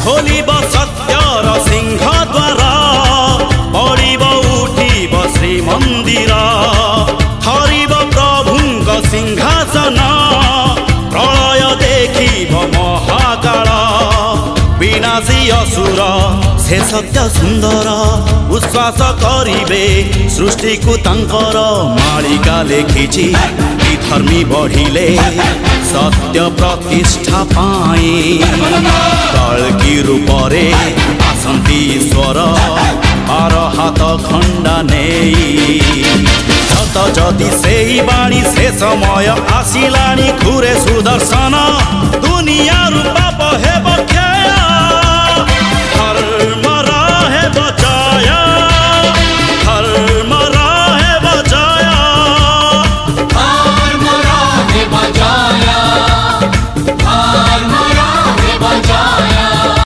खोलिब सत्यर सिंह द्वार पड़िब उठिब श्रीमंदिर थरिब प्रभुंक सिंहासन प्रलय देखिब महाकाल विनाशी असुर से सत्य सुंदर उश्वास करिबे सृष्टि को तांकर मालिका लेखिछि धर्मी बढ़िले सत्य प्रतिष्ठा पाई कल्कि रूपरे आसंती ईश्वर आर हाथ खंडा नेई सत जदि सेई बाणी से समय आसिलाणी घुरे सुदर्शन दुनिया रूप हेब